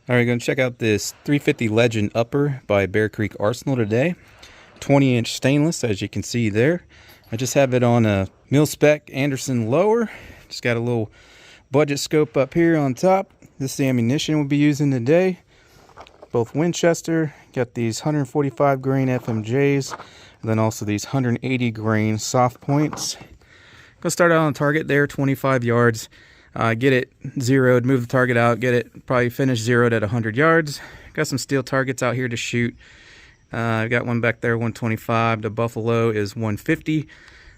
All right, going to check out this 350 Legend upper by Bear Creek Arsenal today. 20-inch stainless, as you can see there. I just have it on a mil-spec Anderson lower. Just got a little budget scope up here on top. This is the ammunition we'll be using today. Both Winchester. Got these 145 grain FMJs, and then also these 180 grain soft points. Gonna start out on target there, 25 yards. Get it zeroed, move the target out, get it probably finish zeroed at 100 yards. Got some steel targets out here to shoot. I've got one back there, 125. The Buffalo is 150.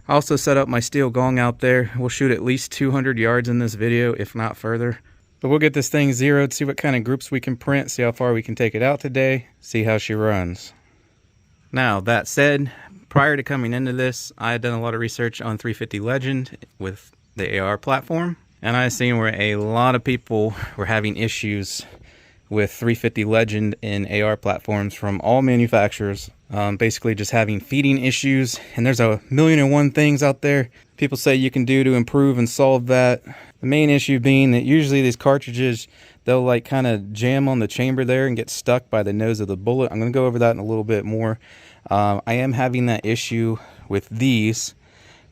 I also set up my steel gong out there. We'll shoot at least 200 yards in this video, if not further. But we'll get this thing zeroed, see what kind of groups we can print, see how far we can take it out today, see how she runs. Now, that said, prior to coming into this, I had done a lot of research on 350 Legend with the AR platform. And I've seen where a lot of people were having issues with 350 Legend in AR platforms from all manufacturers. Basically just having feeding issues. And there's a million and one things out there people say you can do to improve and solve that. The main issue being that usually these cartridges, they'll like kind of jam on the chamber there and get stuck by the nose of the bullet. I'm going to go over that in a little bit more. I am having that issue with these,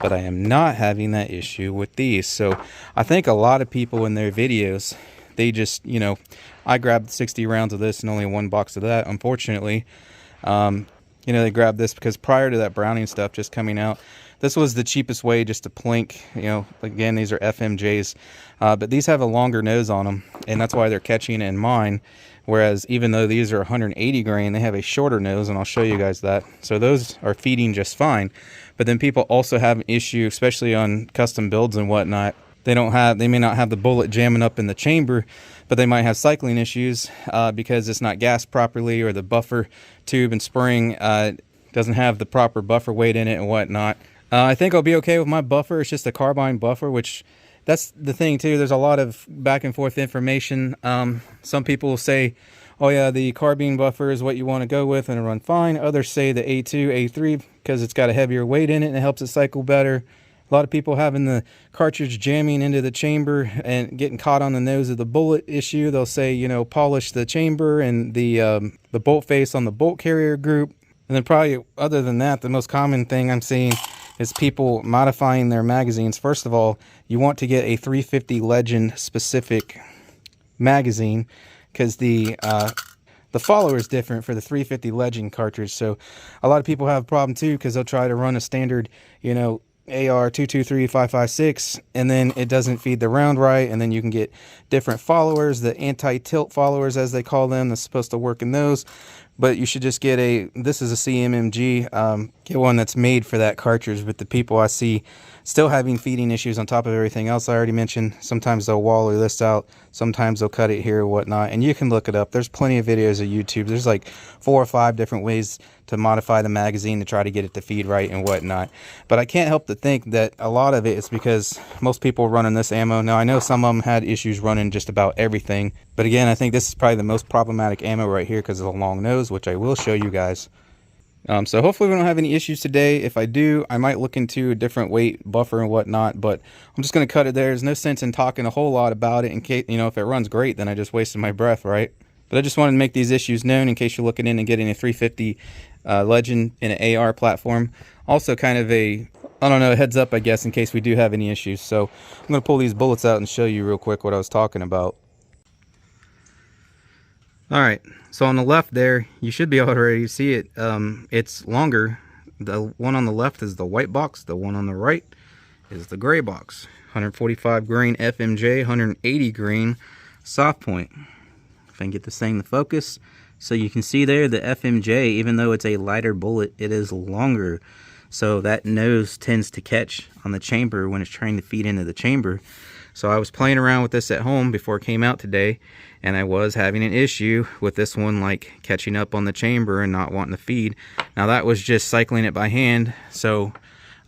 but I am not having that issue with these. So I think a lot of people in their videos, they just, you know, I grabbed 60 rounds of this and only one box of that, unfortunately. You know, they grabbed this because prior to that Browning stuff just coming out, this was the cheapest way just to plink. You know, again, these are FMJs, but these have a longer nose on them, and that's why they're catching in mine. Whereas even though these are 180 grain, they have a shorter nose, and I'll show you guys that. So those are feeding just fine. But then people also have an issue, especially on custom builds and whatnot. They may not have the bullet jamming up in the chamber, but they might have cycling issues because it's not gassed properly, or the buffer tube and spring doesn't have the proper buffer weight in it and whatnot. I think I'll be okay with my buffer. It's just a carbine buffer, which that's the thing too. There's a lot of back and forth information. Some people will say, oh yeah, the carbine buffer is what you want to go with and it'll run fine. Others say the A2, A3 because it's got a heavier weight in it and it helps it cycle better. A lot of people having the cartridge jamming into the chamber and getting caught on the nose of the bullet issue. They'll say, you know, polish the chamber and the bolt face on the bolt carrier group. And then probably other than that, the most common thing I'm seeing is people modifying their magazines. First of all, you want to get a 350 Legend specific magazine because the follower is different for the 350 Legend cartridge. So a lot of people have a problem too because they'll try to run a standard, you know, AR 223 556, and then it doesn't feed the round right, and then you can get different followers, the anti-tilt followers as they call them, that's supposed to work in those. But you should just get this is a CMMG, get one that's made for that cartridge. But the people I see still having feeding issues on top of everything else I already mentioned. Sometimes they'll waller this out, sometimes they'll cut it here or whatnot, and you can look it up. There's plenty of videos of YouTube. There's like 4 or 5 different ways to modify the magazine to try to get it to feed right and whatnot. But I can't help to think that a lot of it is because most people running this ammo. Now I know some of them had issues running just about everything, but again, I think this is probably the most problematic ammo right here because of the long nose, which I will show you guys. So hopefully we don't have any issues today. If I do, I might look into a different weight buffer and whatnot, but I'm just going to cut it there. There's no sense in talking a whole lot about it in case, you know, if it runs great, then I just wasted my breath, right? But I just wanted to make these issues known in case you're looking in and getting a 350 Legend in an AR platform. Also kind of a, I don't know, a heads up, I guess, in case we do have any issues. So I'm going to pull these bullets out and show you real quick what I was talking about. All right, so on the left there, you should be able to already see it. It's longer. The one on the left is the white box. The one on the right is the gray box. 145 grain FMJ, 180 grain soft point. If I can get this thing to focus. So you can see there the FMJ, even though it's a lighter bullet, it is longer. So that nose tends to catch on the chamber when it's trying to feed into the chamber. So I was playing around with this at home before it came out today, and I was having an issue with this one, like catching up on the chamber and not wanting to feed. Now that was just cycling it by hand. So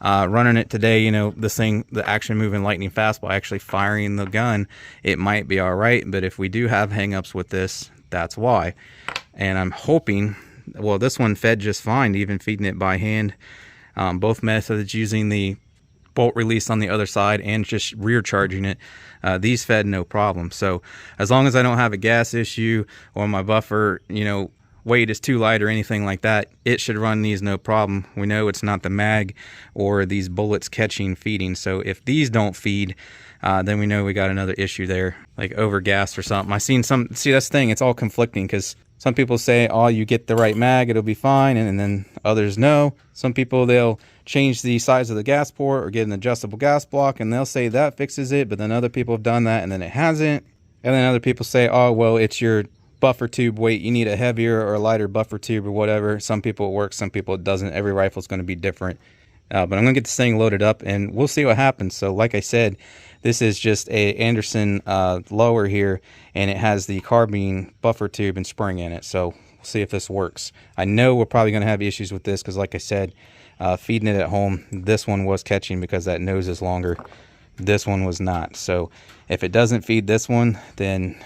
running it today, you know, this thing, the action moving lightning fast by actually firing the gun, it might be all right. But if we do have hangups with this, that's why. And I'm hoping, well, this one fed just fine, even feeding it by hand. Both methods using the bolt release on the other side and just rear charging it, these fed no problem. So as long as I don't have a gas issue or my buffer, you know, weight is too light or anything like that, it should run these no problem. We know it's not the mag or these bullets catching feeding. So if these don't feed, then we know we got another issue there, like overgassed or something. I seen some, see, that's the thing, it's all conflicting, because some people say, oh, you get the right mag, it'll be fine, and then others no. Some people, they'll change the size of the gas port or get an adjustable gas block, and they'll say that fixes it, but then other people have done that and then it hasn't. And then other people say, oh, well, it's your buffer tube weight, you need a heavier or a lighter buffer tube or whatever. Some people it works, some people it doesn't. Every rifle is going to be different. But I'm going to get this thing loaded up and we'll see what happens. So like I said, this is just a Anderson lower here, and it has the carbine buffer tube and spring in it. So we'll see if this works. I know we're probably going to have issues with this because, like I said, feeding it at home, this one was catching because that nose is longer. This one was not. So if it doesn't feed this one, then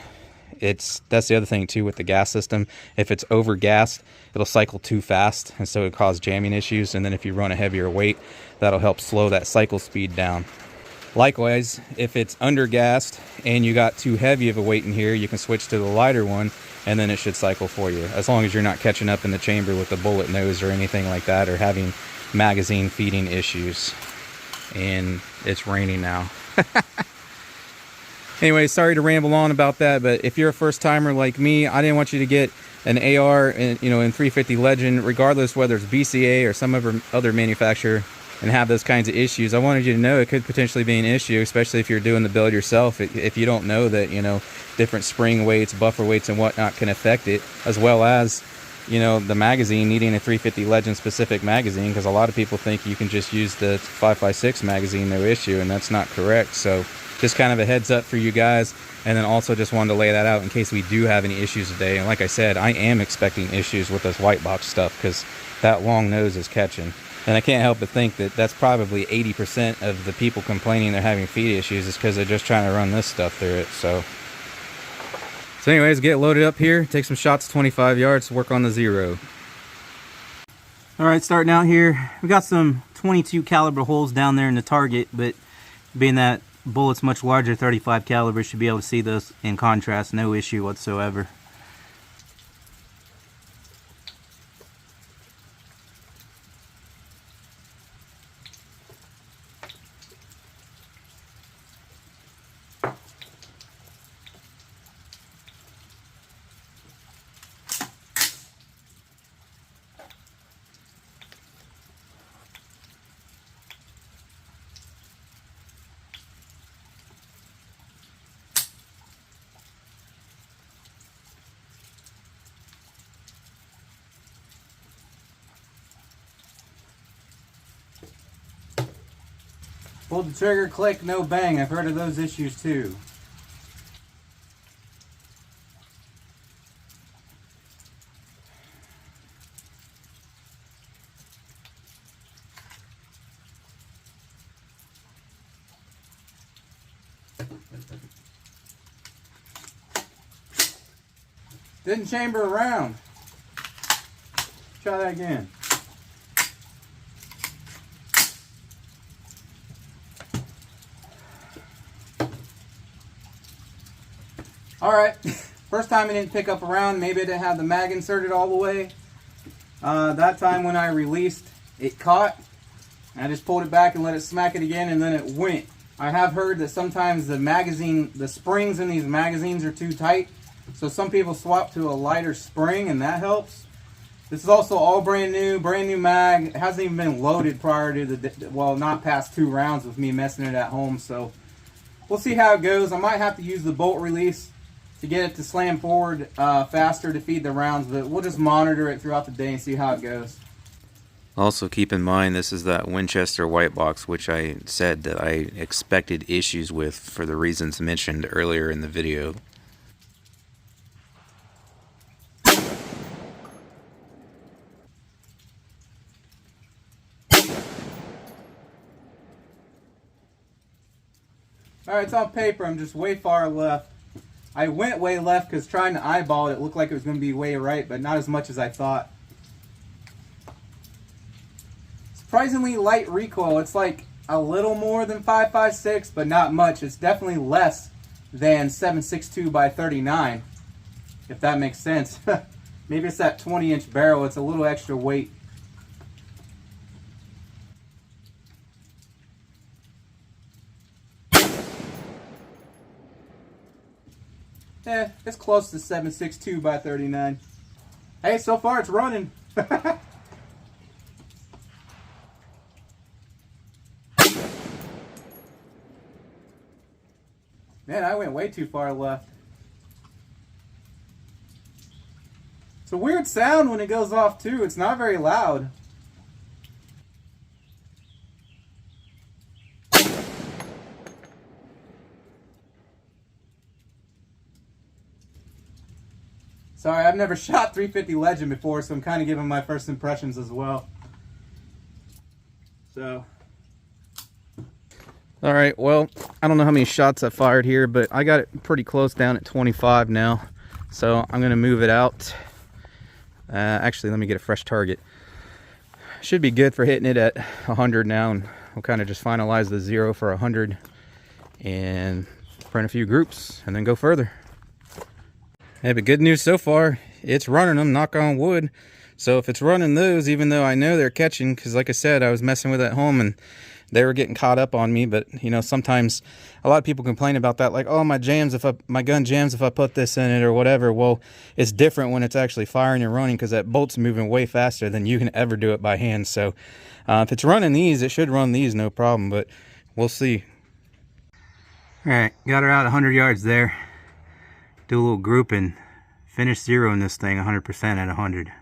that's the other thing too with the gas system. If it's over gassed, it'll cycle too fast, and so it cause jamming issues. And then if you run a heavier weight, that'll help slow that cycle speed down. Likewise, if it's under gassed and you got too heavy of a weight in here, you can switch to the lighter one, and then it should cycle for you, as long as you're not catching up in the chamber with the bullet nose or anything like that, or having magazine feeding issues. And it's raining now. Anyway, sorry to ramble on about that, but if you're a first timer like me, I didn't want you to get an AR in 350 Legend, regardless whether it's BCA or some other manufacturer, and have those kinds of issues. I wanted you to know it could potentially be an issue, especially if you're doing the build yourself. If you don't know that, different spring weights, buffer weights, and whatnot can affect it, as well as, the magazine needing a 350 Legend specific magazine, because a lot of people think you can just use the 5.56 magazine, no issue, and that's not correct. So just kind of a heads up for you guys, and then also just wanted to lay that out in case we do have any issues today. And like I said, I am expecting issues with this white box stuff because that long nose is catching. And I can't help but think that that's probably 80% of the people complaining they're having feed issues is because they're just trying to run this stuff through it. So anyways, get loaded up here, take some shots 25 yards, work on the zero. All right, starting out here, we got some 22 caliber holes down there in the target, but being that bullet's much larger, 35 caliber, should be able to see those in contrast, no issue whatsoever. Pulled the trigger, click, no bang. I've heard of those issues too. Didn't chamber around. Try that again. Alright, first time it didn't pick up around, maybe it didn't have the mag inserted all the way. That time when I released, it caught. I just pulled it back and let it smack it again, and then it went. I have heard that sometimes the springs in these magazines are too tight, so some people swap to a lighter spring, and that helps. This is also all brand new mag. It hasn't even been loaded prior to not past 2 rounds with me messing it at home, so we'll see how it goes. I might have to use the bolt release to get it to slam forward faster to feed the rounds, but we'll just monitor it throughout the day and see how it goes. Also keep in mind, this is that Winchester white box, which I said that I expected issues with for the reasons mentioned earlier in the video. Alright, it's on paper, I'm just way far left. I went way left because trying to eyeball it, it looked like it was going to be way right, but not as much as I thought. Surprisingly light recoil. It's like a little more than 5.56, but not much. It's definitely less than 7.62 by 39, if that makes sense. Maybe it's that 20-inch barrel. It's a little extra weight. It's close to 7.62 by 39. Hey, so far it's running. Man, I went way too far left. It's a weird sound when it goes off too. It's not very loud. Sorry, I've never shot 350 Legend before, so I'm kind of giving my first impressions as well. So. All right, well, I don't know how many shots I fired here, but I got it pretty close down at 25 now. So I'm gonna move it out. Actually, let me get a fresh target. Should be good for hitting it at 100 now, and we'll kind of just finalize the 0 for 100 and print a few groups and then go further. Hey, but good news so far, it's running them, knock on wood. So if it's running those, even though I know they're catching, because like I said, I was messing with it at home and they were getting caught up on me. But you know, sometimes a lot of people complain about that, like, oh, my gun jams if I put this in it or whatever. Well, it's different when it's actually firing and running, because that bolt's moving way faster than you can ever do it by hand. So if it's running these, it should run these no problem, but we'll see. All right, got her out 100 yards there. Do a little group and finish zeroing this thing 100% at 100.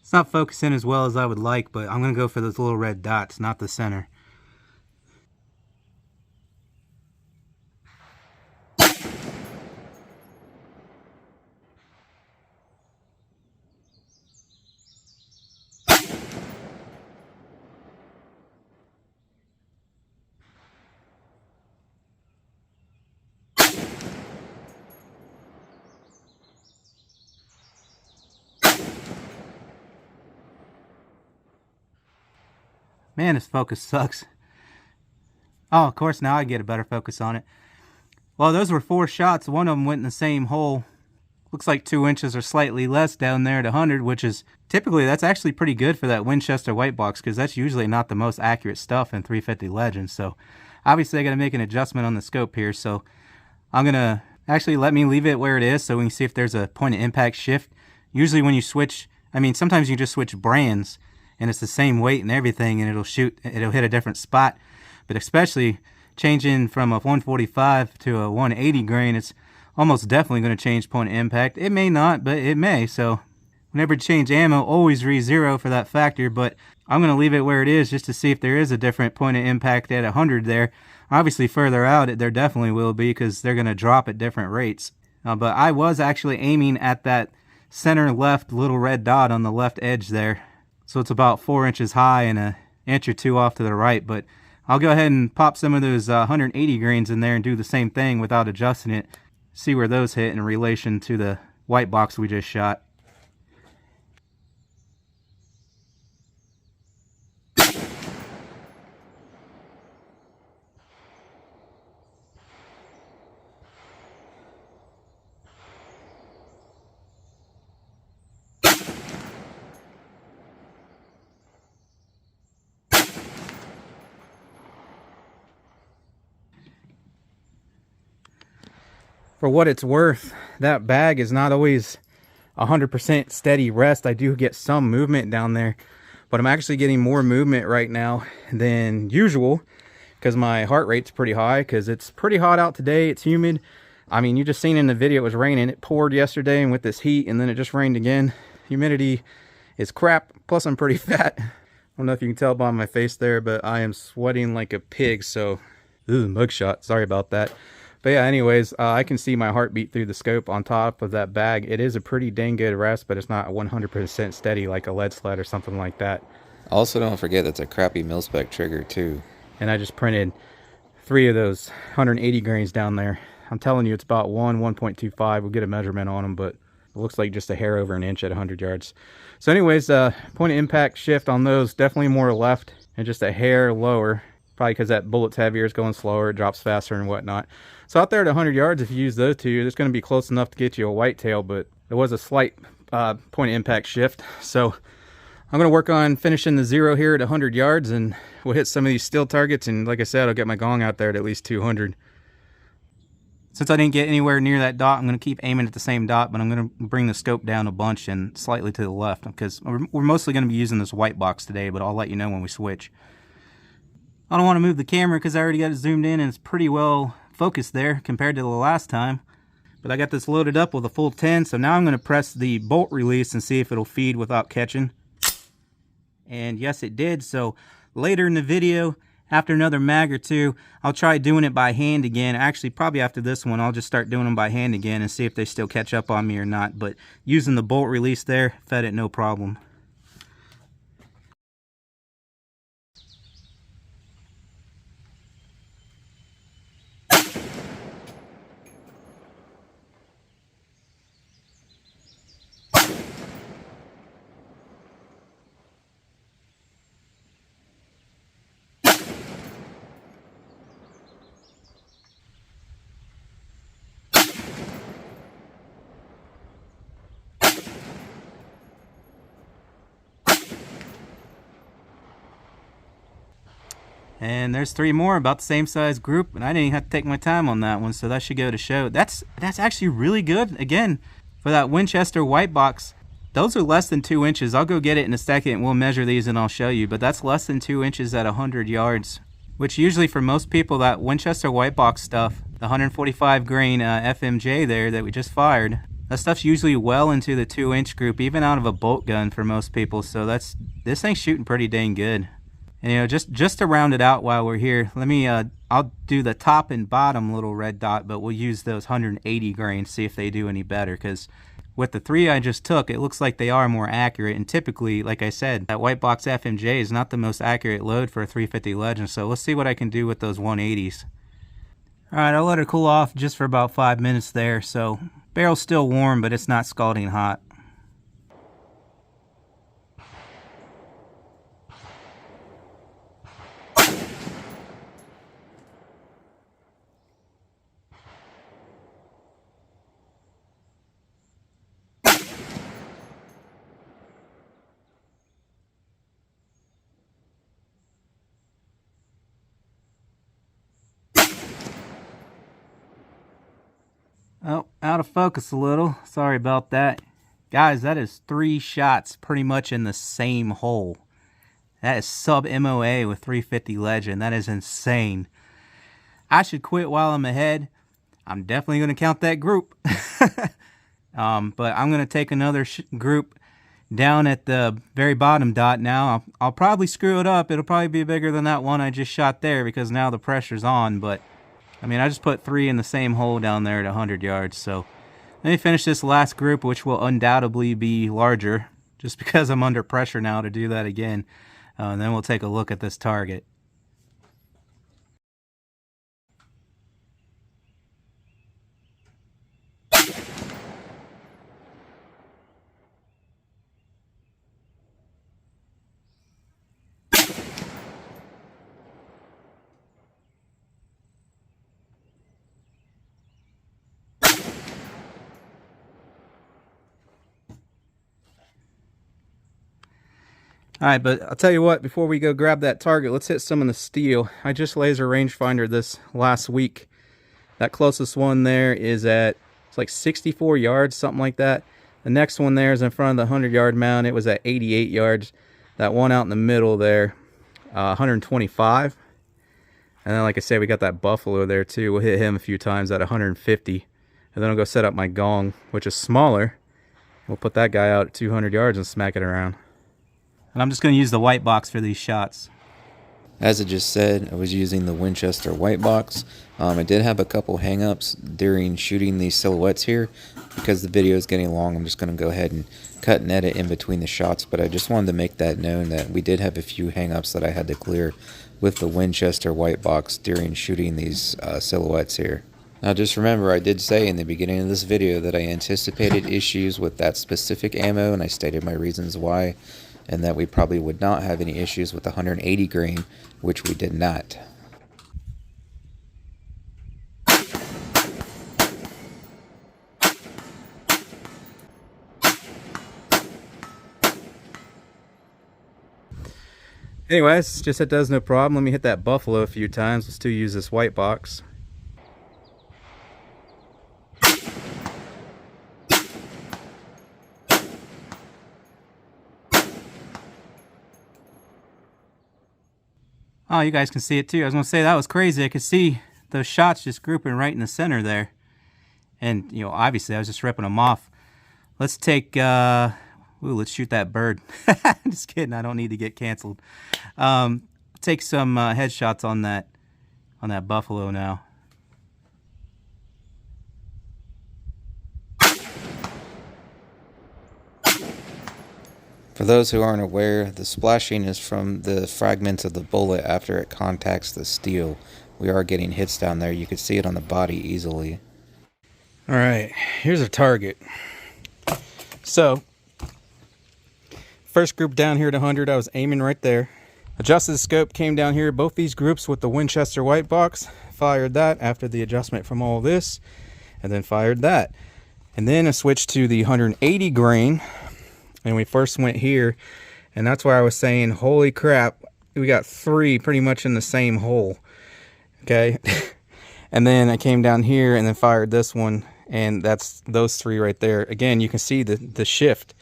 It's not focusing as well as I would like, but I'm going to go for those little red dots, not the center. Man, this focus sucks. Oh, of course, now I get a better focus on it. Well, those were 4 shots. One of them went in the same hole. Looks like 2 inches or slightly less down there at 100, which is typically, that's actually pretty good for that Winchester white box, because that's usually not the most accurate stuff in 350 Legends. So obviously I got to make an adjustment on the scope here. So I'm going to actually let me leave it where it is so we can see if there's a point of impact shift. Usually when you switch, I mean, sometimes you just switch brands and it's the same weight and everything, and it'll hit a different spot. But especially changing from a 145 to a 180 grain, it's almost definitely going to change point of impact. It may not, but it may. So whenever you change ammo, always re-zero for that factor. But I'm going to leave it where it is just to see if there is a different point of impact at 100 there. Obviously further out, there definitely will be, because they're going to drop at different rates. But I was actually aiming at that center left little red dot on the left edge there. So it's about 4 inches high and an inch or 2 off to the right. But I'll go ahead and pop some of those 180 grains in there and do the same thing without adjusting it. See where those hit in relation to the white box we just shot. For what it's worth, that bag is not always 100% steady rest. I do get some movement down there, but I'm actually getting more movement right now than usual because my heart rate's pretty high, because it's pretty hot out today. It's humid. I mean, you just seen in the video it was raining. It poured yesterday, and with this heat, and then it just rained again. Humidity is crap, plus I'm pretty fat. I don't know if you can tell by my face there, but I am sweating like a pig, so mugshot, sorry about that. But yeah, anyways, I can see my heartbeat through the scope on top of that bag. It is a pretty dang good rest, but it's not 100% steady like a lead sled or something like that. Also, don't forget that's a crappy mil-spec trigger too. And I just printed 3 of those 180 grains down there. I'm telling you, it's about 1.25. We'll get a measurement on them, but It looks like just a hair over an inch at 100 yards. So anyways, point of impact shift on those, definitely more left and just a hair lower. Probably because that bullet's heavier, it's going slower, it drops faster and whatnot. So out there at 100 yards, if you use those two, it's going to be close enough to get you a whitetail, but there was a slight point of impact shift. So I'm going to work on finishing the 0 here at 100 yards, and we'll hit some of these still targets, and like I said, I'll get my gong out there at least 200. Since I didn't get anywhere near that dot, I'm going to keep aiming at the same dot, but I'm going to bring the scope down a bunch and slightly to the left, because we're mostly going to be using this white box today, but I'll let you know when we switch. I don't want to move the camera because I already got it zoomed in and it's pretty well focused there compared to the last time. But I got this loaded up with a full 10, so now I'm going to press the bolt release and see if it'll feed without catching. And yes, it did. So later in the video, after another mag or two, I'll try doing it by hand again. Actually, probably after this one, I'll just start doing them by hand again and see if they still catch up on me or not. But using the bolt release there, fed it no problem. And there's 3 more, about the same size group, and I didn't even have to take my time on that one, so that should go to show. That's actually really good. Again, for that Winchester white box, those are less than 2 inches. I'll go get it in a second. We'll measure these and I'll show you, but that's less than 2 inches at 100 yards, which usually for most people, that Winchester white box stuff, the 145 grain FMJ there that we just fired, that stuff's usually well into the 2-inch group, even out of a bolt gun for most people. So this thing's shooting pretty dang good. And, you know, just to round it out while we're here, let me, I'll do the top and bottom little red dot, but we'll use those 180 grains, see if they do any better, because with the 3 I just took, it looks like they are more accurate, and typically, like I said, that white box FMJ is not the most accurate load for a 350 Legend, so let's see what I can do with those 180s. Alright, I'll let it cool off just for about 5 minutes there, so barrel's still warm, but it's not scalding hot. Oh, out of focus a little. Sorry about that. Guys, that is 3 shots pretty much in the same hole. That is sub MOA with 350 Legend. That is insane. I should quit while I'm ahead. I'm definitely going to count that group. But I'm going to take another group down at the very bottom dot now. I'll probably screw it up. It'll probably be bigger than that one I just shot there because now the pressure's on, but I mean, I just put 3 in the same hole down there at 100 yards, so let me finish this last group, which will undoubtedly be larger, just because I'm under pressure now to do that again, and then we'll take a look at this target. Alright, but I'll tell you what, before we go grab that target, let's hit some of the steel. I just laser rangefinder this last week. That closest one there is at, it's like 64 yards, something like that. The next one there is in front of the 100-yard mound. It was at 88 yards. That one out in the middle there, 125. And then, like I said, we got that buffalo there too. We'll hit him a few times at 150. And then I'll go set up my gong, which is smaller. We'll put that guy out at 200 yards and smack it around. And I'm just going to use the white box for these shots. As I just said, I was using the Winchester white box. I did have a couple hang-ups during shooting these silhouettes here. Because the video is getting long, I'm just going to go ahead and cut and edit in between the shots. But I just wanted to make that known that we did have a few hang-ups that I had to clear with the Winchester white box during shooting these silhouettes here. Now just remember, I did say in the beginning of this video that I anticipated issues with that specific ammo, and I stated my reasons why, and that we probably would not have any issues with the 180 grain, which we did not. Anyways, just hit does no problem. Let me hit that buffalo a few times. Let's still use this white box. Oh, you guys can see it too. I was gonna say that was crazy. I could see those shots just grouping right in the center there. And, you know, obviously I was just ripping them off. Let's take, let's shoot that bird. Just kidding, I don't need to get canceled. Take some headshots on that buffalo now. For those who aren't aware, the splashing is from the fragments of the bullet after it contacts the steel. We are getting hits down there. You can see it on the body easily. Alright, here's our target. So, first group down here at 100, I was aiming right there. Adjusted the scope, came down here, both these groups with the Winchester white box. Fired that after the adjustment from all this, and then fired that. And then I switched to the 180 grain. And we first went here, and that's why I was saying, holy crap, we got three pretty much in the same hole. Okay. And then I came down here and then fired this one, and that's those three right there. Again, you can see the shift.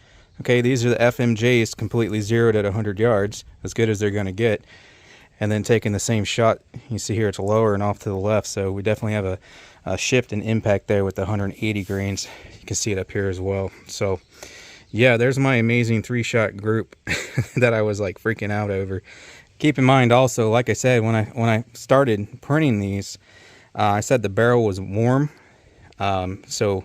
Okay, these are the FMJs completely zeroed at 100 yards, as good as they're going to get. And then taking the same shot, you see here it's lower and off to the left, so we definitely have a shift in impact there with the 180 grains. You can see it up here as well. So yeah, there's my amazing 3-shot group that I was like freaking out over. Keep in mind also, like I said, when I started printing these, I said the barrel was warm. So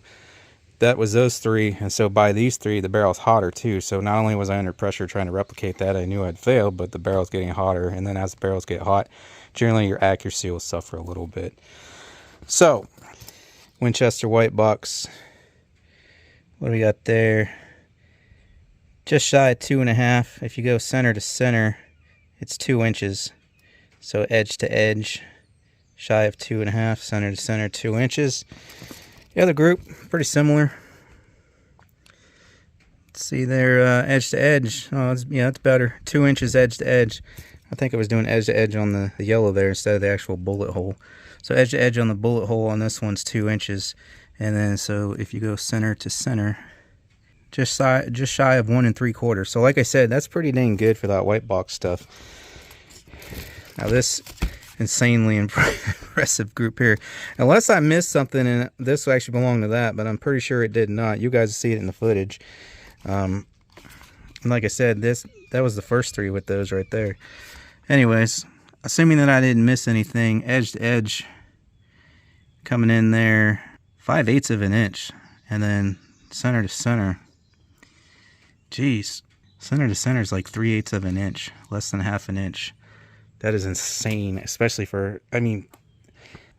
that was those three, and so by these three, the barrel's hotter too. So not only was I under pressure trying to replicate that, I knew I'd fail, but the barrel's getting hotter, and then as the barrels get hot, generally your accuracy will suffer a little bit. So, Winchester white box, what do we got there? Just shy of 2.5. If you go center to center, it's 2 inches. So edge to edge, shy of 2.5, center to center, 2 inches. The other group, pretty similar. Let's see there, edge to edge. Oh, yeah, that's better. 2 inches edge to edge. I think I was doing edge to edge on the yellow there instead of the actual bullet hole. So edge to edge on the bullet hole on this one's 2 inches. And then so if you go center to center, just shy of 1 3/4. So like I said, that's pretty dang good for that white box stuff. Now this insanely impressive group here, unless I missed something, and this actually belonged to that, but I'm pretty sure it did not. You guys see it in the footage. And like I said, that was the first three with those right there. Anyways, assuming that I didn't miss anything, edge to edge coming in there 5/8 of an inch, and then center to center, geez, center to center is like 3/8 of an inch, less than half an inch. That is insane, especially for, I mean,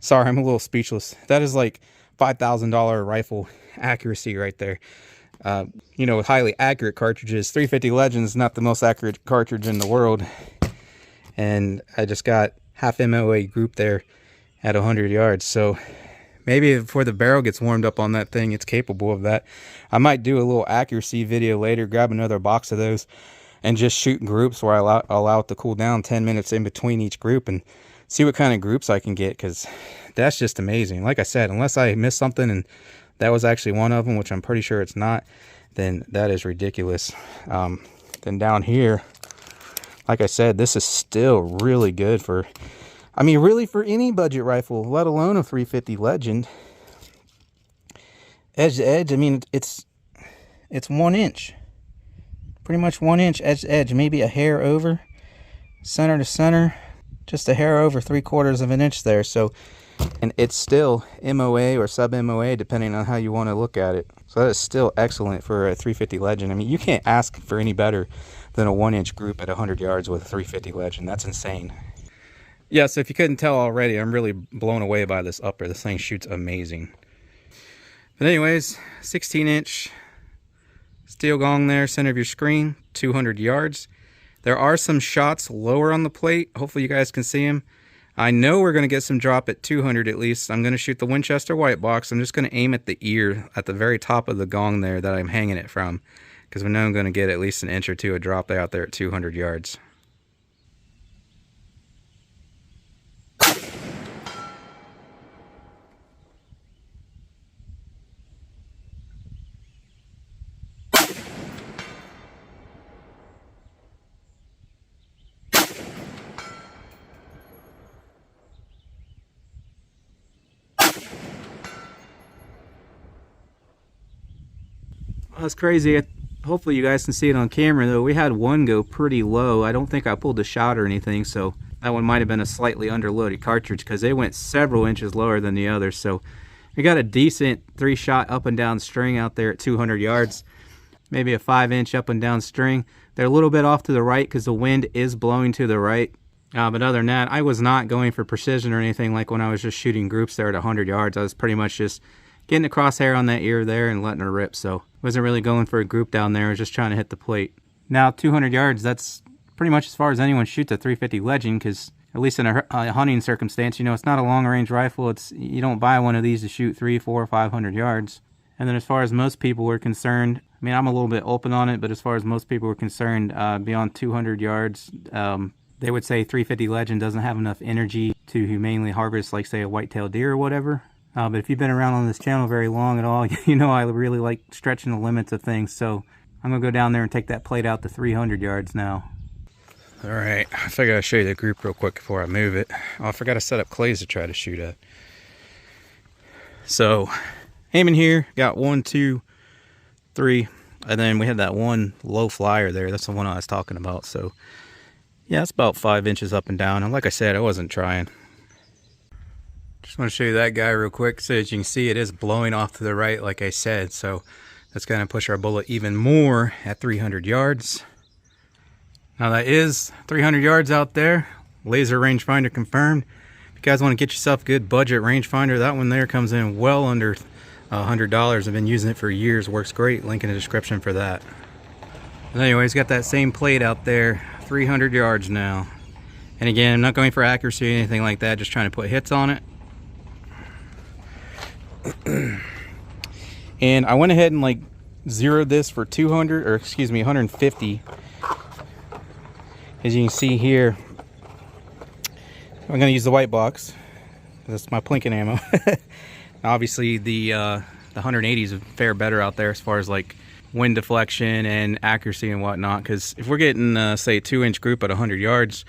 sorry, I'm a little speechless. That is like $5,000 rifle accuracy right there. You know, with highly accurate cartridges, 350 Legend is not the most accurate cartridge in the world. And I just got half MOA group there at 100 yards. So maybe before the barrel gets warmed up on that thing, it's capable of that. I might do a little accuracy video later, grab another box of those, and just shoot in groups where I allow it to cool down 10 minutes in between each group and see what kind of groups I can get, because that's just amazing. Like I said, unless I missed something and that was actually one of them, which I'm pretty sure it's not, then that is ridiculous. Then down here, like I said, this is still really good for, I mean, really for any budget rifle, let alone a 350 Legend. Edge to edge, I mean, it's 1 inch. Pretty much 1 inch edge to edge, maybe a hair over. Center to center, just a hair over 3/4 of an inch there. So, and it's still MOA or sub MOA, depending on how you want to look at it. So that is still excellent for a 350 Legend. I mean, you can't ask for any better than a 1 inch group at 100 yards with a 350 Legend. That's insane. Yeah, so if you couldn't tell already, I'm really blown away by this upper. This thing shoots amazing. But anyways, 16-inch steel gong there, center of your screen, 200 yards. There are some shots lower on the plate. Hopefully you guys can see them. I know we're going to get some drop at 200 at least. I'm going to shoot the Winchester white box. I'm just going to aim at the ear at the very top of the gong there that I'm hanging it from, because we know I'm going to get at least an inch or two of drop out there at 200 yards. That's crazy. Hopefully you guys can see it on camera though. We had one go pretty low. I don't think I pulled the shot or anything, so that one might have been a slightly underloaded cartridge because they went several inches lower than the others. So we got a decent 3-shot up and down string out there at 200 yards. Maybe a 5-inch up and down string. They're a little bit off to the right because the wind is blowing to the right. But other than that, I was not going for precision or anything like when I was just shooting groups there at 100 yards. I was pretty much just getting the crosshair on that ear there and letting her rip. So wasn't really going for a group down there. I was just trying to hit the plate. Now 200 yards, that's pretty much as far as anyone shoots a 350 Legend, because at least in a hunting circumstance, you know, it's not a long range rifle. You don't buy one of these to shoot 300, 400, 500 yards. And then as far as most people were concerned, I mean, I'm a little bit open on it, but as far as most people were concerned, beyond 200 yards, they would say 350 Legend doesn't have enough energy to humanely harvest, like say a white-tailed deer or whatever. But if you've been around on this channel very long at all, you know I really like stretching the limits of things. So I'm going to go down there and take that plate out to 300 yards now. All right, I figured I'd show you the group real quick before I move it. Oh, I forgot to set up clays to try to shoot at. So aiming here, got 1, 2, 3, and then we had that one low flyer there. That's the one I was talking about. So yeah, it's about 5 inches up and down. And like I said, I wasn't trying. Just want to show you that guy real quick. So as you can see, it is blowing off to the right, like I said. So that's going to push our bullet even more at 300 yards. Now that is 300 yards out there. Laser rangefinder confirmed. If you guys want to get yourself a good budget rangefinder, that one there comes in well under $100. I've been using it for years. Works great. Link in the description for that. But anyways, got that same plate out there. 300 yards now. And again, I'm not going for accuracy or anything like that. Just trying to put hits on it. And I went ahead and like zeroed this for 200, or excuse me, 150. As you can see here, I'm going to use the white box. That's my plinking ammo. Obviously the 180s would fare better out there as far as like wind deflection and accuracy and whatnot, because if we're getting say a 2-inch group at 100 yards,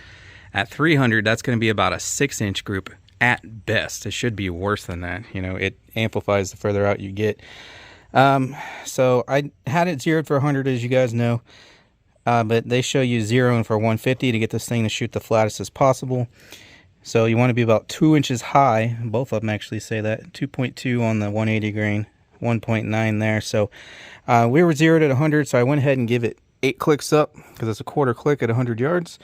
at 300 that's going to be about a 6-inch group at best. It should be worse than that. You know, it amplifies the further out you get. So I had it zeroed for 100, as you guys know, but they show you zeroing for 150 to get this thing to shoot the flattest as possible. So you want to be about 2 inches high. Both of them actually say that. 2.2 on the 180 grain, 1.9 there. So we were zeroed at 100, so I went ahead and give it 8 clicks up, because it's a quarter click at 100 yards.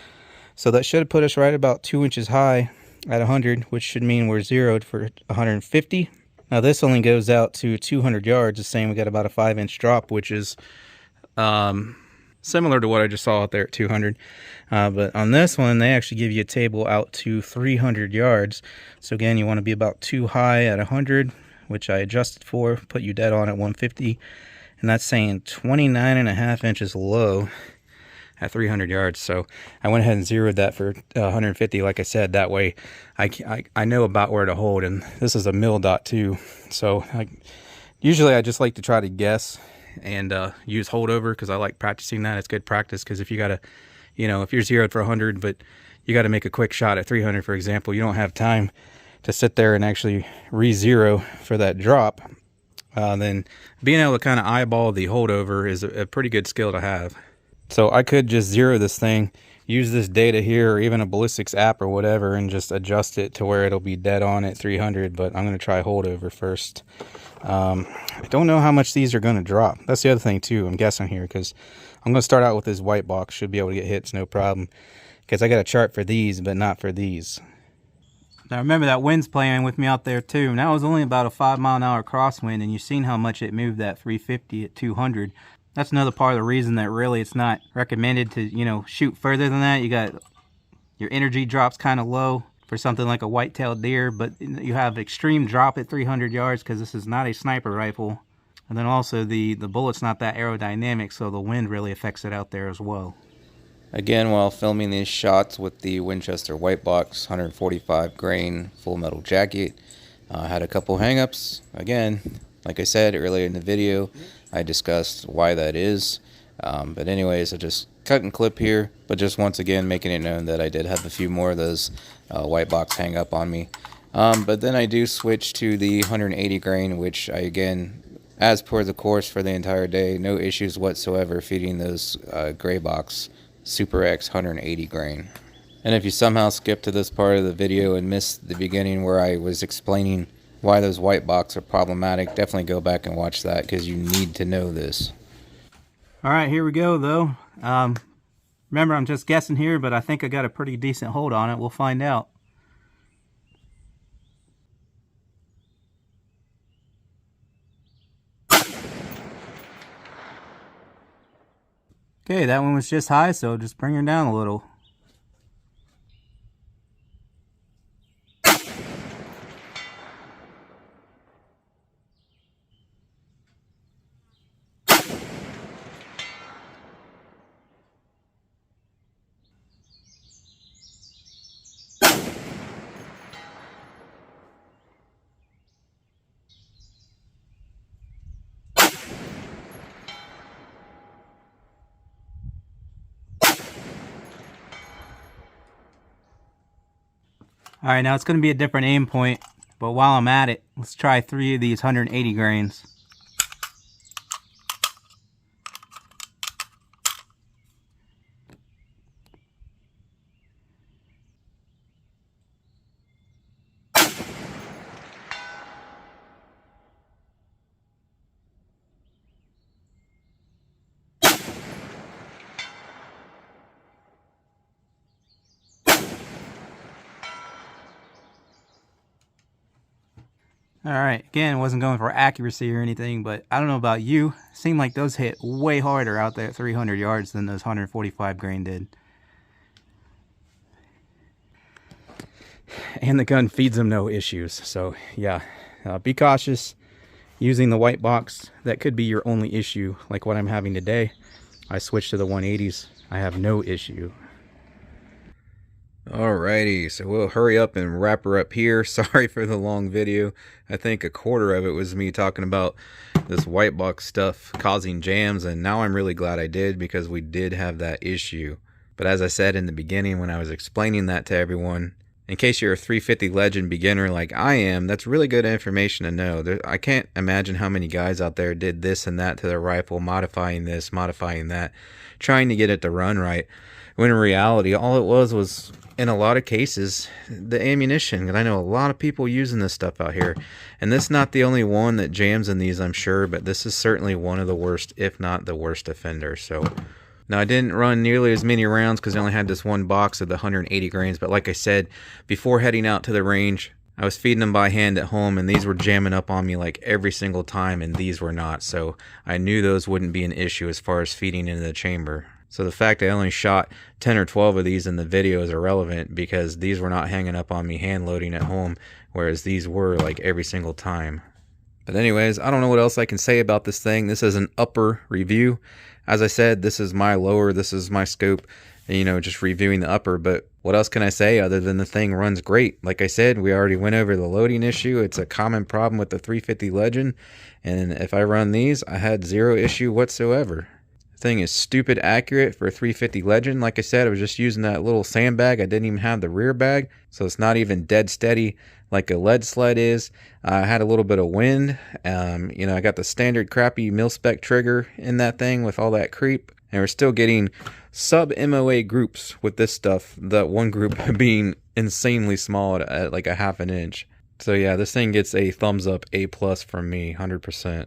So that should have put us right about 2 inches high at 100, which should mean we're zeroed for 150. Now this only goes out to 200 yards, the same. We got about a 5-inch drop, which is similar to what I just saw out there at 200. But on this one, they actually give you a table out to 300 yards. So again, you want to be about 2 high at 100, which I adjusted for, put you dead on at 150. And that's saying 29.5 inches low at 300 yards. So I went ahead and zeroed that for 150. Like I said, that way I know about where to hold. And this is a mil dot too. So usually I just like to try to guess and use holdover, because I like practicing that. It's good practice, because if you gotta, you know, if you're zeroed for 100 but you got to make a quick shot at 300, for example, you don't have time to sit there and actually re-zero for that drop. Then being able to kind of eyeball the holdover is a pretty good skill to have. So I could just zero this thing, use this data here, or even a ballistics app or whatever, and just adjust it to where it'll be dead on at 300, but I'm going to try holdover first. I don't know how much these are going to drop. That's the other thing too, I'm guessing here, because I'm going to start out with this white box. Should be able to get hits no problem, because I got a chart for these but not for these. I remember that wind's playing with me out there too, and that was only about a 5-mile-an-hour crosswind, and you've seen how much it moved that 350 at 200. That's another part of the reason that really it's not recommended to, you know, shoot further than that. You got your energy drops kind of low for something like a white-tailed deer, but you have extreme drop at 300 yards because this is not a sniper rifle. And then also the bullet's not that aerodynamic, so the wind really affects it out there as well. Again, while filming these shots with the Winchester White Box 145 grain full metal jacket, I had a couple hangups. Again, like I said earlier in the video, I discussed why that is. But anyways, I just cut and clip here, but just once again making it known that I did have a few more of those white box hang up on me. But then I do switch to the 180 grain, which I, again, as per the course for the entire day, no issues whatsoever feeding those gray box Super X 180 grain. And if you somehow skipped to this part of the video and missed the beginning where I was explaining why those white box are problematic, definitely go back and watch that because you need to know this. Alright, here we go though. Remember, I'm just guessing here, but I think I got a pretty decent hold on it. We'll find out. Okay, that one was just high, so just bring her down a little. Alright, now it's going to be a different aim point, but while I'm at it, let's try 3 of these 180 grains. Alright, again, wasn't going for accuracy or anything, but I don't know about you. It seemed like those hit way harder out there at 300 yards than those 145 grain did. And the gun feeds them no issues, so yeah, be cautious using the white box. That could be your only issue, like what I'm having today. I switched to the 180s. I have no issue. Alrighty, so we'll hurry up and wrap her up here. Sorry for the long video. I think a quarter of it was me talking about this white box stuff causing jams, and now I'm really glad I did because we did have that issue. But as I said in the beginning when I was explaining that to everyone, in case you're a 350 Legend beginner like I am, that's really good information to know. I can't imagine how many guys out there did this and that to their rifle, modifying this, modifying that, trying to get it to run right, when in reality all it was in a lot of cases the ammunition. And I know a lot of people using this stuff out here, and this is not the only one that jams in these, I'm sure, but this is certainly one of the worst, if not the worst offender. So now I didn't run nearly as many rounds because I only had this one box of the 180 grains, but like I said, before heading out to the range, I was feeding them by hand at home, and these were jamming up on me like every single time, and these were not. So I knew those wouldn't be an issue as far as feeding into the chamber. So the fact I only shot 10 or 12 of these in the video is irrelevant because these were not hanging up on me hand loading at home, whereas these were like every single time. But anyways, I don't know what else I can say about this thing. This is an upper review. As I said, this is my lower, this is my scope, you know, just reviewing the upper. But what else can I say other than the thing runs great? Like I said, we already went over the loading issue. It's a common problem with the 350 Legend. And if I run these, I had zero issue whatsoever. Thing is stupid accurate for a 350 Legend. Like I said, I was just using that little sandbag. I didn't even have the rear bag, so it's not even dead steady like a lead sled is. I had a little bit of wind. You know, I got the standard crappy mil-spec trigger in that thing with all that creep, and we're still getting sub MOA groups with this stuff, that one group being insanely small at like a ½ an inch. So yeah, this thing gets a thumbs up, A+ from me, 100%.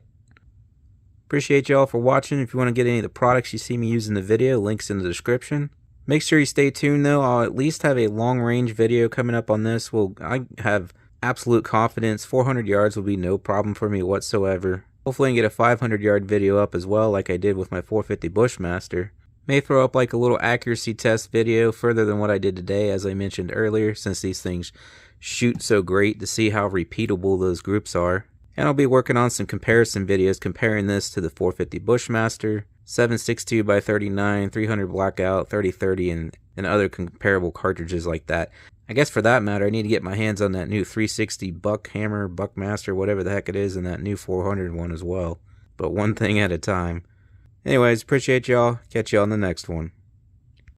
Appreciate y'all for watching. If you want to get any of the products you see me use in the video, links in the description. Make sure you stay tuned though. I'll at least have a long range video coming up on this. I have absolute confidence 400 yards will be no problem for me whatsoever. Hopefully I can get a 500 yard video up as well, like I did with my 450 Bushmaster. May throw up like a little accuracy test video further than what I did today, as I mentioned earlier, since these things shoot so great, to see how repeatable those groups are. And I'll be working on some comparison videos comparing this to the 450 Bushmaster, 7.62 by 39, 300 blackout, 3030, and other comparable cartridges like that. I guess for that matter, I need to get my hands on that new 360 Buckhammer, Buckmaster, whatever the heck it is, and that new 400 one as well. But one thing at a time. Anyways, appreciate y'all. Catch y'all on the next one.